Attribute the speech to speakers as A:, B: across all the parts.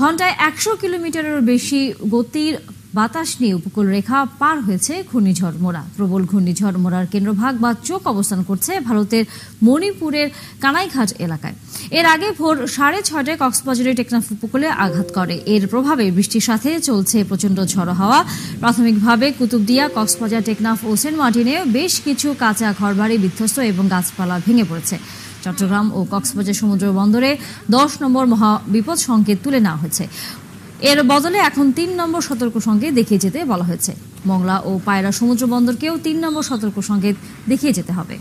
A: ঘন্টায় ১০০ কিলোমিটারেরও বেশি গতির বাতাস নিয়ে উপকূল রেখা পার হয়েছে ঘূর্ণিঝড় মোরা। প্রবল ঘূর্ণিঝড় মোরার কেন্দ্রভাগ বা চোখ অবস্থান করছে ভারতের মণিপুরের কানাইঘাট এলাকায়। এর আগে ভোর 6:30টায় কক্সবাজারের টেকনাফ উপকূলে আঘাত করে। এর প্রভাবে বৃষ্টির সাথে চলছে প্রচণ্ড ঝড়ো হাওয়া। প্রাথমিকভাবে কুতুবদিয়া, কক্সবাজার, টেকনাফ ও সেন্ট মার্টিনে বেশ কিছু কাঁচা ঘরবাড়ি বিধ্বস্ত এবং গাছপালা ভেঙে পড়েছে। চট্টগ্রাম ও কক্সবাজার সমুদ্র বন্দরে 10 নম্বর মহা বিপদ সংকেত তুলে নেওয়া হয়েছে। এর বদলে এখন 3 নম্বর সতর্ক সংকেত দেখিয়ে যেতে বলা হয়েছে। মংলা ও পায়রা সমুদ্র বন্দরকেও 3 নম্বর সতর্ক সংকেত দেখিয়ে যেতে হবে।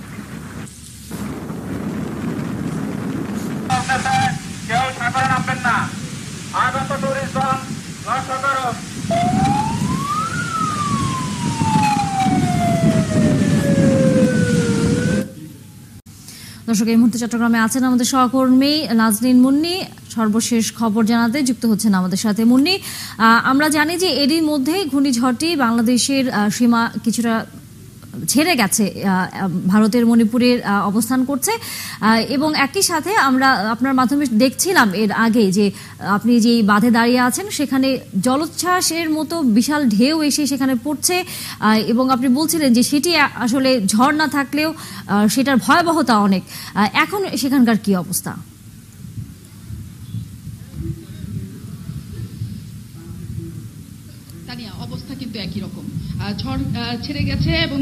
A: দর্শক, এই মুহূর্তে চট্টগ্রামে আছেন আমাদের সহকর্মী নাজনীন মুন্নি। সর্বশেষ খবর জানাতে যুক্ত হচ্ছেন আমাদের সাথে মুন্নি। আমরা জানি যে এরই মধ্যে ঘূর্ণিঝড়টি বাংলাদেশের সীমা কিছুটা ছেড়ে গেছে, ভারতের মণিপুরের অবস্থান করছে এবং একই সাথে আমরা আপনার মাধ্যমে দেখছিলাম এর আগে যে আপনি যে বাঁধে দাঁড়িয়ে আছেন সেখানে জলোচ্ছ্বাসের মতো বিশাল ঢেউ এসে সেখানে পড়ছে এবং আপনি বলছিলেন যে সেটি আসলে ঝড় না থাকলেও সেটার ভয়াবহতা অনেক। এখন সেখানকার কি অবস্থা?
B: অবস্থা কিন্তু একই রকম। ঝড় ছেড়ে গেছে এবং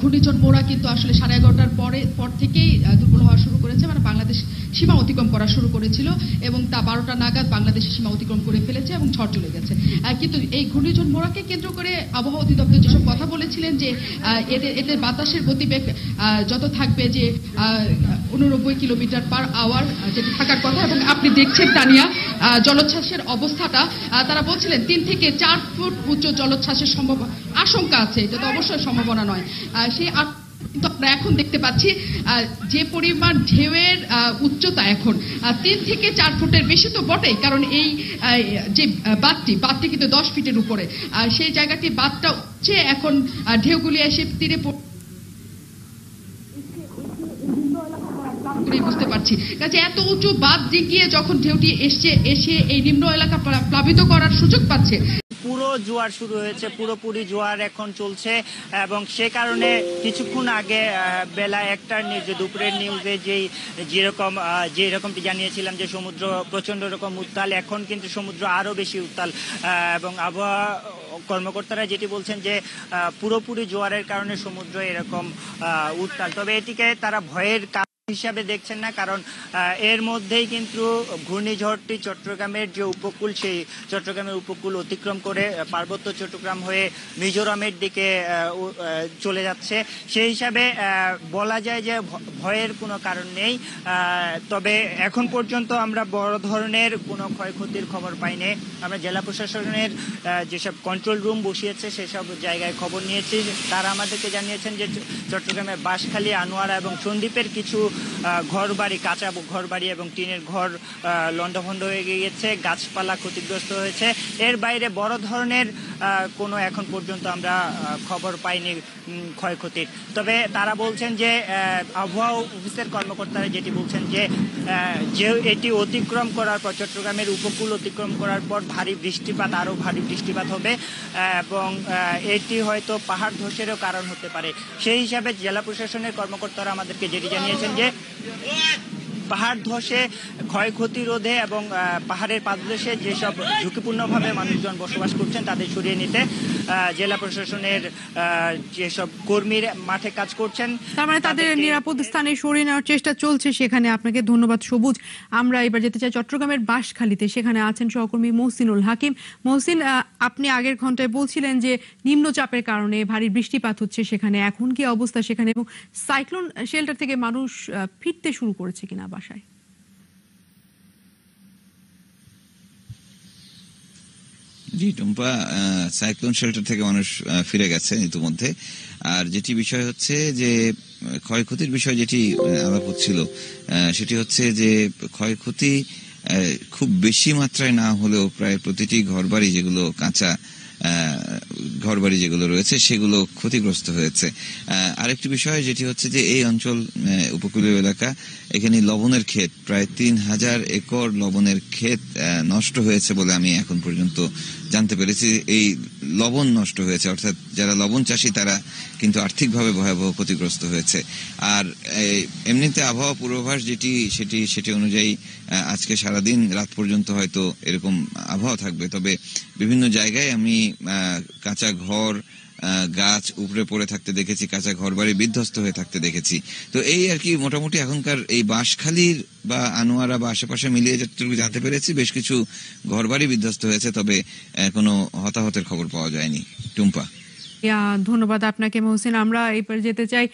B: ঘূর্ণিঝড় মোরা কিন্তু আসলে 11:30টার পর থেকেই দুর্বল হওয়া শুরু করেছে, মানে বাংলাদেশ সীমা অতিক্রম করা শুরু করেছিল এবং তা 12টা নাগাদ বাংলাদেশের সীমা অতিক্রম করে ফেলেছে এবং ঝড় চলে গেছে। কিন্তু এই ঘূর্ণিঝড় মোরাকে কেন্দ্র করে আবহাওয়া অধিদপ্তর যেসব কথা বলেছিলেন যে এদের বাতাসের গতিবেগ যত থাকবে যে 89 কিলোমিটার পার আওয়ার যেটা থাকার কথা, এবং আপনি দেখছেন তানিয়া জলোচ্ছ্বাসের অবস্থাটা, তারা বলছিলেন 3 থেকে 4 ফুট উচ্চ জলোচ্ছ্বাসের আশঙ্কা আছে। এটা তো অবশ্যই সম্ভাবনা নয়। সেই কিন্তু আমরা এখন দেখতে পাচ্ছি যে পরিমাণ ঢেউয়ের উচ্চতা এখন 3 থেকে 4 ফুটের বেশি তো বটেই, কারণ এই যে বাঁধটি কিন্তু 10 ফিটের উপরে, সেই জায়গাটি বাঁধটা উঠছে, এখন ঢেউগুলি এসে তীরে বুঝতে পারছি। কাজে এত উঁচু বাঁধ ডিঙিয়ে যখন ঢেউটি এসে এই নিম্ন এলাকা প্লাবিত করার সুযোগ পাচ্ছে।
C: পুরো জোয়ার শুরু হয়েছে, পুরোপুরি জোয়ার এখন চলছে এবং সে কারণে কিছুক্ষণ আগে বেলা 1টার নিউজে, দুপুরের নিউজে যেরকমটি জানিয়েছিলাম যে সমুদ্র প্রচন্ড রকম উত্তাল, এখন কিন্তু সমুদ্র আরো বেশি উত্তাল এবং আবহাওয়া কর্মকর্তারা যেটি বলছেন যে পুরোপুরি জোয়ারের কারণে সমুদ্র এরকম উত্তাল। তবে এটিকে তারা ভয়ের হিসাবে দেখছেন না, কারণ এর মধ্যেই কিন্তু ঘূর্ণিঝড়টি চট্টগ্রামের যে উপকূল, সেই চট্টগ্রামের উপকূল অতিক্রম করে পার্বত্য চট্টগ্রাম হয়ে মিজোরামের দিকে চলে যাচ্ছে। সেই হিসাবে বলা যায় যে ভয়ের কোনো কারণ নেই। তবে এখন পর্যন্ত আমরা বড় ধরনের কোনো ক্ষয়ক্ষতির খবর পাইনি। আমরা জেলা প্রশাসনের যেসব কন্ট্রোল রুম বসিয়েছে সেসব জায়গায় খবর নিয়েছি। তারা আমাদেরকে জানিয়েছেন যে চট্টগ্রামের বাঁশখালী, আনোয়ারা এবং সন্দ্বীপের কিছু ঘরবাড়ি, কাঁচা ঘরবাড়ি এবং টিনের ঘর লণ্ডভণ্ড হয়ে গিয়েছে, গাছপালা ক্ষতিগ্রস্ত হয়েছে। এর বাইরে বড় ধরনের কোনো এখন পর্যন্ত আমরা খবর পাইনি ক্ষয়ক্ষতির। তবে তারা বলছেন যে আবহাওয়া অফিসের কর্মকর্তারা যেটি বলছেন যে এটি অতিক্রম করার পর, চট্টগ্রামের উপকূল অতিক্রম করার পর আরও ভারী বৃষ্টিপাত হবে এবং এটি হয়তো পাহাড় ধসেরও কারণ হতে পারে। সেই হিসাবে জেলা প্রশাসনের কর্মকর্তারা আমাদেরকে যেটি জানিয়েছেন যে পাহাড় ধসে ক্ষয়ক্ষতি রোধে এবং পাহাড়ের পাদদেশে যেসব ঝুঁকিপূর্ণভাবে মানুষজন বসবাস করছেন তাদের সরিয়ে নিতে জেলা প্রশাসনের যেসব কর্মীরা মাঠে কাজ করছেন,
D: তার মানে তাদের নিরাপদ স্থানে সরিয়ে নেওয়ার চেষ্টা চলছে সেখানে। আপনাকে ধন্যবাদ সবুজ। আমরা এবার যেতে চাই চট্টগ্রামের বাঁশখালীতে, সেখানে আছেন সহকর্মী মহসিনুল হাকিম। মহসিন, আপনি আগের ঘন্টায় বলছিলেন যে নিম্নচাপের কারণে ভারী বৃষ্টিপাত হচ্ছে সেখানে, এখন কি অবস্থা সেখানে এবং সাইক্লোন শেল্টার থেকে মানুষ ফিরতে শুরু করেছে কিনা বাসায়?
E: জি টুম্পা, সাইক্লোন শেল্টার থেকে মানুষ ফিরে গেছে ইতিমধ্যে। আর যেটি বিষয় হচ্ছে যে ক্ষয়ক্ষতির বিষয় যেটি আলাপ হচ্ছিল সেটি হচ্ছে যে ক্ষয়ক্ষতি খুব বেশি মাত্রায় না হলেও প্রায় প্রতিটি ঘরবাড়ি যেগুলো কাঁচা ঘরবাড়ি যেগুলো রয়েছে সেগুলো ক্ষতিগ্রস্ত হয়েছে। আরেকটি বিষয় যেটি হচ্ছে যে এই অঞ্চল উপকূলীয় এলাকা, এখানে লবণের ক্ষেত, প্রায় 3000 একর লবণের ক্ষেত নষ্ট হয়েছে বলে আমি এখন পর্যন্ত জানতে পেরেছি। এই লবণ নষ্ট হয়েছে, অর্থাৎ যারা লবণ চাষী তারা কিন্তু আর্থিকভাবে ভয়াবহ ক্ষতিগ্রস্ত হয়েছে। আর এমনিতে আবহাওয়া পূর্বাভাস সেটি অনুযায়ী আজকে সারাদিন রাত পর্যন্ত হয়তো এরকম আবহাওয়া থাকবে। তবে বিভিন্ন জায়গায় আমি কাঁচা ঘর, গাছ উপরে পড়ে থাকতে দেখেছি, কাঁচা ঘর বাড়ি বিধ্বস্ত হয়ে থাকতে দেখেছি। তো এই আর কি মোটামুটি এখনকার এই বাঁশখালীর বা আনোয়ারা বা আশেপাশে মিলিয়ে যতটুকু জানতে পেরেছি বেশ কিছু ঘর বাড়ি বিধ্বস্ত হয়েছে, তবে কোনো হতাহতের খবর পাওয়া যায়নি। টুম্পা,
D: ধন্যবাদ আপনাকে মহসিন। আমরা এবার যেতে চাই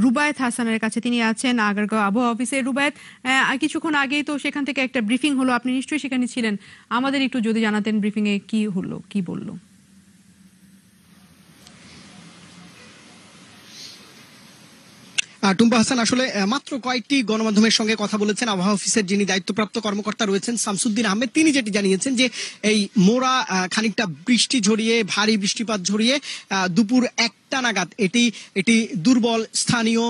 D: রুবায়েত হাসানের কাছে, তিনি আছেন আগারগাঁও আবহাওয়া অফিসে। রুবায়েত, কিছুক্ষণ আগেই তো সেখান থেকে একটা ব্রিফিং হলো, আপনি নিশ্চয়ই সেখানে ছিলেন, আমাদের একটু যদি জানাতেন ব্রিফিং এ কি হলো, কি বললো?
F: টুম্পা হাসান আসলে মাত্র কয়েকটি গণমাধ্যমের সঙ্গে কথা বলেছেন আবহাওয়া অফিসের যিনি দায়িত্বপ্রাপ্ত কর্মকর্তা রয়েছেন শামসুদ্দিন আহমেদ। তিনি যেটি জানিয়েছেন যে এই মোরা খানিকটা বৃষ্টি ঝরিয়ে, ভারী বৃষ্টিপাত ঝরিয়ে দুপুর 1টা নাগাদ এটি দুর্বল স্থানীয়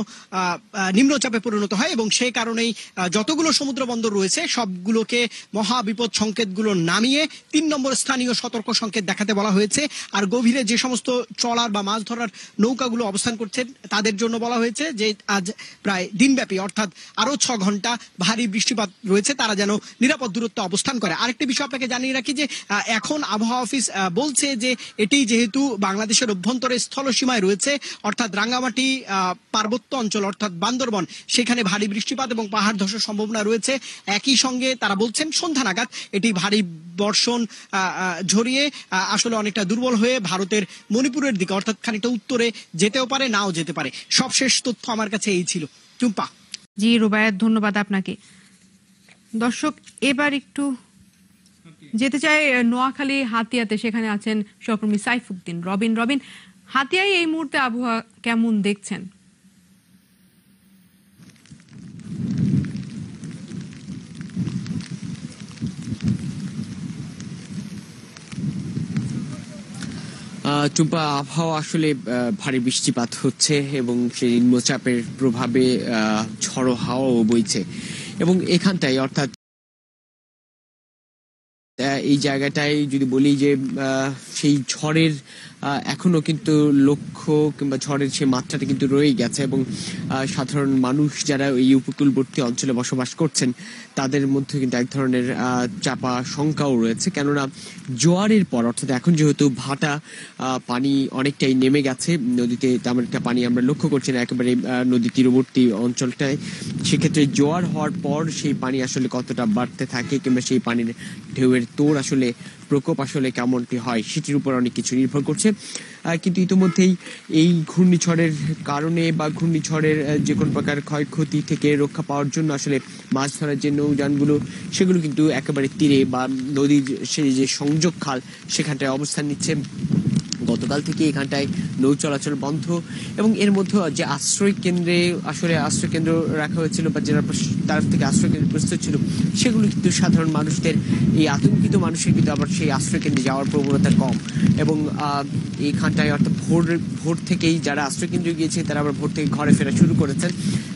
F: নিম্নচাপে পরিণত হয় এবং সেই কারণেই যতগুলো সমুদ্র বন্দর রয়েছে সবগুলোকে মহাবিপদ সংকেতগুলো নামিয়ে 3 নম্বর স্থানীয় সতর্ক সংকেত দেখাতে বলা হয়েছে। আর গভীরে যে সমস্ত ট্রলার বা মাছ ধরার নৌকাগুলো অবস্থান করছেন তাদের জন্য বলা হয়েছে যে আজ প্রায় দিনব্যাপী অর্থাৎ আরো 6 ঘন্টা ভারী বৃষ্টিপাত রয়েছে, তারা যেন নিরাপদ দূরত্বে অবস্থান করে। আরেকটি বিষয় আপনাকে জানিয়ে রাখি যে এখন আবহাওয়া অফিস বলছে যে এটি যেহেতু বাংলাদেশের অভ্যন্তরে স্থলসীমায় রয়েছে, অর্থাৎ রাঙ্গামাটি পার্বত্য অঞ্চল অর্থাৎ বান্দরবন, সেখানে ভারী বৃষ্টিপাত এবং পাহাড় ধসের সম্ভাবনা রয়েছে। একই সঙ্গে তারা বলছেন সন্ধ্যা নাগাদ এটি ভারী বর্ষণ ঝরিয়ে আসলে অনেকটা দুর্বল হয়ে ভারতের মণিপুরের দিকে অর্থাৎ খানিকটা উত্তরে যেতেও পারে, নাও যেতে পারে। সবশেষ তথ্য আমার কাছে এই ছিল। টুম্পা।
D: জি রুবায়েত, ধন্যবাদ আপনাকে। দর্শক, এবার একটু যেতে চাই নোয়াখালী হাতিয়াতে, সেখানে আছেন সহকর্মী সাইফুদ্দিন রবিন। হাতিয়ায় এই মুহূর্তে আবহাওয়া কেমন দেখছেন?
G: টুম্পা, আবহাওয়া আসলে ভারী বৃষ্টিপাত হচ্ছে এবং সেই নিম্নচাপের প্রভাবে ঝড়ো হাওয়াও বইছে এবং এখানটায় অর্থাৎ এই জায়গাটায় যদি বলি যে সেই ঝড়ের এখনো কিন্তু লক্ষ্য কিংবা ঝড়ের সেই মাত্রাটা কিন্তু রয়ে গেছে এবং সাধারণ মানুষ যারা এই উপকূলবর্তী অঞ্চলে বসবাস করছেন তাদের মধ্যে কিন্তু এক ধরনের চাপা শঙ্কাও রয়েছে। কেননা জোয়ারের পর অর্থাৎ এখন যেহেতু ভাটা পানি অনেকটাই নেমে গেছে নদীতে, তেমন একটা পানি আমরা লক্ষ্য করছি না একেবারে নদী তীরবর্তী অঞ্চলটায়, সেক্ষেত্রে জোয়ার হওয়ার পর সেই পানি আসলে কতটা বাড়তে থাকে কিংবা সেই পানির ঢেউয়ের তোর আসলে প্রকোপ আসলে কেমনটি হয় সেটির উপর অনেক কিছু নির্ভর করছে। কিন্তু ইতিমধ্যেই এই ঘূর্ণিঝড়ের কারণে বা ঘূর্ণিঝড়ের যে কোনো প্রকার ক্ষয়ক্ষতি থেকে রক্ষা পাওয়ার জন্য আসলে মাছ ধরার যে নৌযানগুলো সেগুলো কিন্তু একেবারে তীরে বা নদীর সেই যে সংযোগ খাল সেখানটায় অবস্থান নিচ্ছে। গতকাল থেকে এখানটায় নৌ চলাচল বন্ধ এবং এর মধ্যে যে আশ্রয় কেন্দ্র রাখা হয়েছিল বা জেলা তরফ থেকে আশ্রয় কেন্দ্র প্রস্তুত ছিল সেগুলো কিন্তু সাধারণ মানুষদের, এই আতঙ্কিত মানুষের কিন্তু আবার সেই আশ্রয় কেন্দ্রে যাওয়ার প্রবণতা কম এবং এইখানটায় অর্থাৎ ভোর থেকেই যারা আশ্রয় কেন্দ্রে গিয়েছে তারা আবার ভোর থেকে ঘরে ফেরা শুরু করেছেন।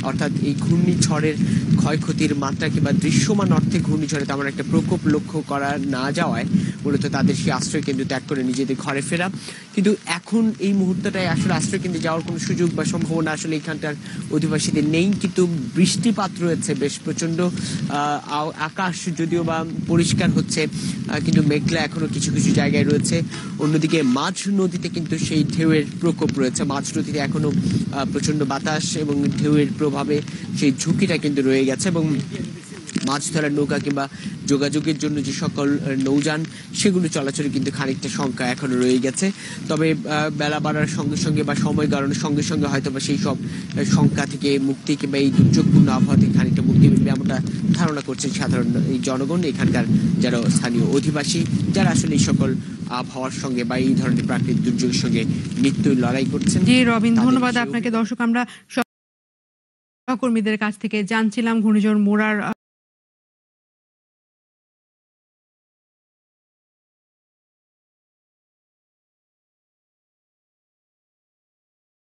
G: অর্থাৎ এই ঘূর্ণিঝড়ের ক্ষয়ক্ষতির মাত্রা কিংবা দৃশ্যমান অর্থে ঘূর্ণিঝড়ে তেমন একটা প্রকোপ লক্ষ্য করা না যাওয়ায় মূলত তাদের সেই আশ্রয় কেন্দ্র ত্যাগ করে নিজেদের ঘরে ফেরা। কিন্তু এখন এই মুহূর্তটায় আসলে আশ্রয় কেন্দ্রে যাওয়ার কোনো সুযোগ বা সম্ভাবনা আসলে এখানটার অধিবাসীদের নেই, কিন্তু বৃষ্টিপাত রয়েছে বেশ প্রচন্ড। আকাশ যদিও বা পরিষ্কার হচ্ছে কিন্তু মেঘলা এখনো কিছু কিছু জায়গায় রয়েছে। অন্যদিকে মাঝ নদীতে কিন্তু সেই ঢেউয়ের প্রকোপ রয়েছে, মাঝ নদীতে এখনো প্রচন্ড বাতাস এবং ঢেউয়ের প্রভাবে সেই ঝুঁকিটা কিন্তু রয়ে গেছে এবং মাছ ধরার নৌকা কিংবা যোগাযোগের জন্য যে সকল নৌযান সেগুলো চলাচলে কিন্তু খানিকটা শঙ্কা এখনো রয়ে গেছে। তবে বেলা বাড়ার সঙ্গে সঙ্গে বা সময় গড়ানোর সঙ্গে সঙ্গে হয়তো বা সেই সব শঙ্কা থেকে মুক্তি কিংবা এই দুর্যোগপূর্ণ আবহাওয়া থেকে খানিকটা মুক্তি মিলবে এমনটা ধারণা করছেন সাধারণ এই জনগণ, এখানকার যারা স্থানীয় অধিবাসী, যারা আসলে এই সকল আবহাওয়ার সঙ্গে বা এই ধরনের প্রাকৃতিক দুর্যোগের সঙ্গে মৃত্যুর লড়াই করছেন।
D: জি রবিন, ধন্যবাদ আপনাকে। দর্শক, আমরা সহকর্মীদের কাছ থেকে জানছিলাম ঘূর্ণিঝড় মোরার